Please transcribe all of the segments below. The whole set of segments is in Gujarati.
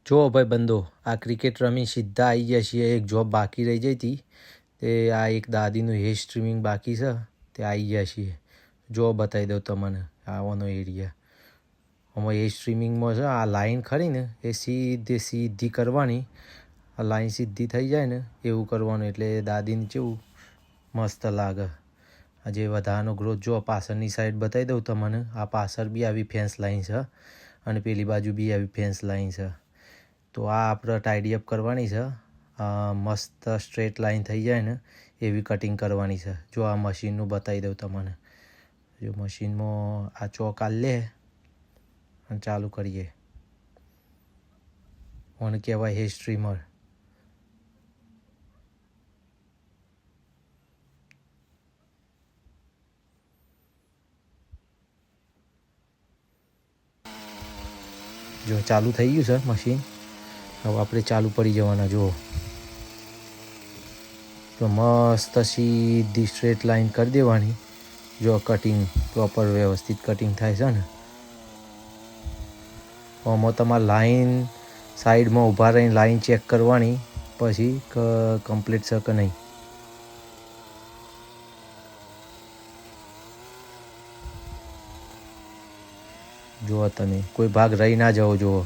જો ભાઈ બંધો આ ક્રિકેટ રમી સીધા આવી ગયા છીએ. એક જોબ બાકી રહી જઈ હતી તે આ એક દાદીનું હેર સ્ટ્રીમિંગ બાકી છે તે આવી ગયા છીએ. જો બતાવી દઉં તમને આવવાનો એરિયા. આમાં હેર સ્ટ્રીમિંગમાં છે આ લાઈન ખરી ને એ સીધી કરવાની. આ લાઈન સીધી થઈ જાય ને એવું કરવાનું એટલે દાદીને કેવું મસ્ત લાગે. આ જે વધારાનો ગ્રોથ જો પાછળની સાઈડ બતાવી દઉં તમને. આ પાછળ બી આવી ફેન્સ લાઈન છે અને પેલી બાજુ બી આવી ફેન્સ લાઈન છે. તો આ આપણે ટાઈડી અપ કરવાની છે. મસ્ત સ્ટ્રેટ લાઈન થઈ જાય ને એવી કટિંગ કરવાની છે. જો આ મશીનનું બતાવી દઉં તમને. જો મશીનમાં આ ચોક આ લે અને ચાલુ કરીએ. ઓને કહેવાય હેર સ્ટ્રીમર. જો ચાલુ થઈ ગયું છે મશીન. હવે આપણે ચાલુ પડી જવાના. જુઓ તો મસ્ત સીધી સ્ટ્રેટ લાઈન કરી દેવાની. જો કટિંગ પ્રોપર વ્યવસ્થિત કટિંગ થાય છે ને. આમાં તમારે લાઈન સાઈડમાં ઊભા રહીને લાઈન ચેક કરવાની પછી કમ્પ્લીટ છે કે નહીં. જુઓ તમે કોઈ ભાગ રહી ના જવો જુઓ.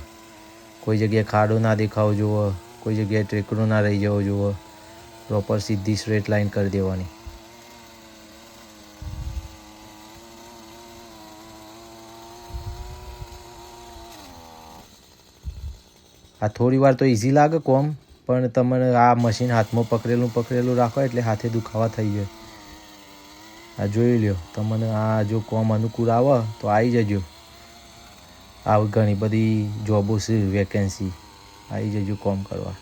કોઈ જગ્યાએ ખાડો ના દેખાવો જુઓ. કોઈ જગ્યાએ ટેકરો ના રહી જવો જુઓ. પ્રોપર સીધી સ્ટ્રેટ લાઈન કરી દેવાની. આ થોડી વાર તો ઇઝી લાગે કોમ, પણ તમને આ મશીન હાથમાં પકડેલું રાખો એટલે હાથે દુખાવા થઈ જાય. આ જોઈ લ્યો તમને. આ જો કોમ અનુકૂળ આવે તો આવી જજો. આવી ઘણી બધી જોબો છે, વેકેન્સી. આવી જજો કોમ કરવા.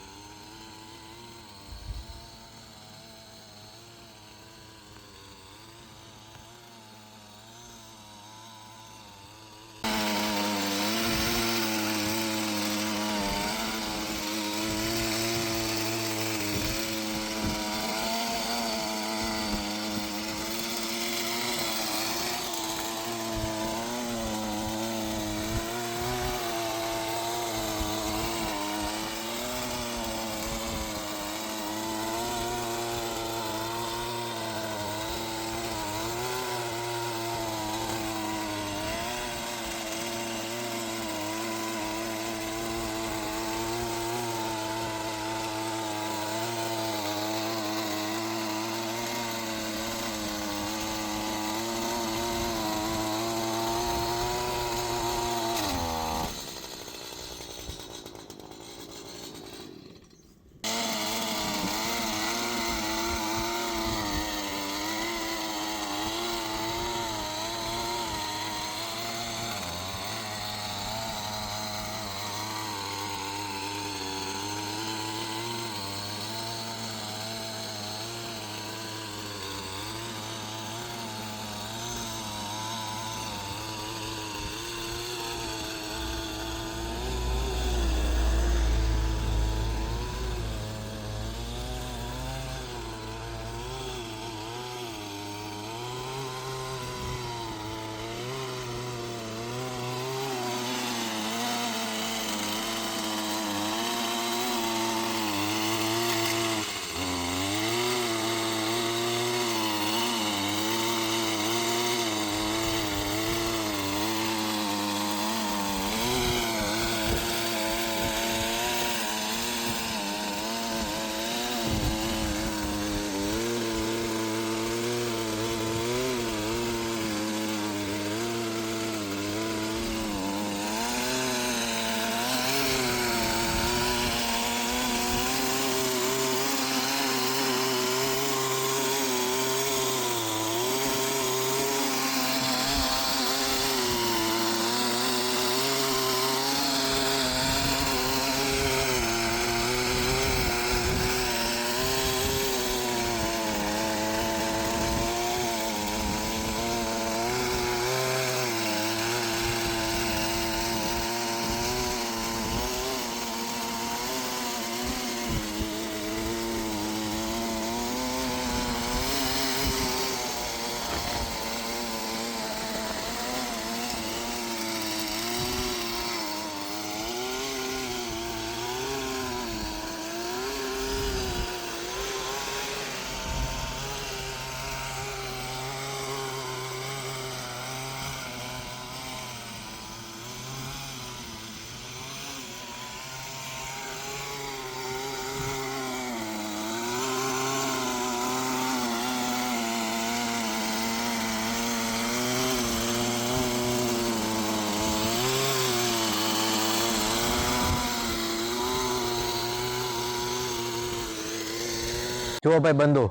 જો ભાઈ બંધો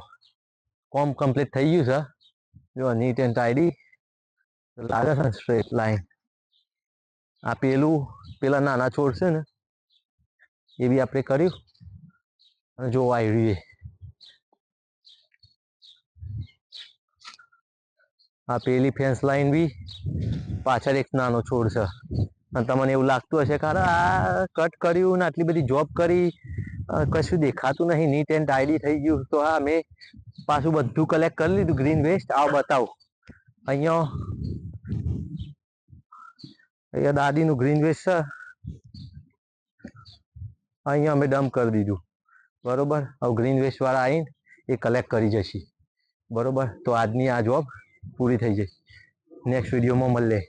કોમ કમ્પ્લીટ થઈ ગયું છે. જો નીટ એન્ડ ટાઈડી લાગે છે સ્ટ્રેટ લાઈન. આ પેલા નાના છોડ છે ને એ બી આપણે કર્યું અને જો આવ્યું આ પેલી ફેન્સ લાઈન બી પાછળ એક નાનો છોડ છે. અને તમને એવું લાગતું હશે કારણ આ કટ કર્યું ને આટલી બધી જોબ કરી કશું દેખાતું નહીં, નીટ એન્ડ ટાઈડી થઈ ગયું. તો હા મેં પાછું બધું કલેક્ટ કરી લીધું ગ્રીન વેસ્ટ. આવ બતાવું અહીંયા દાદીનું ગ્રીન વેસ્ટ છે, અહીંયા અમે ડમ્પ કરી દીધું. બરોબર, હવે ગ્રીન વેસ્ટ વાળા આવીને એ કલેક્ટ કરી જશે. બરોબર, તો આજની આ જોબ પૂરી થઈ જાય. નેક્સ્ટ વિડીયોમાં મળીએ.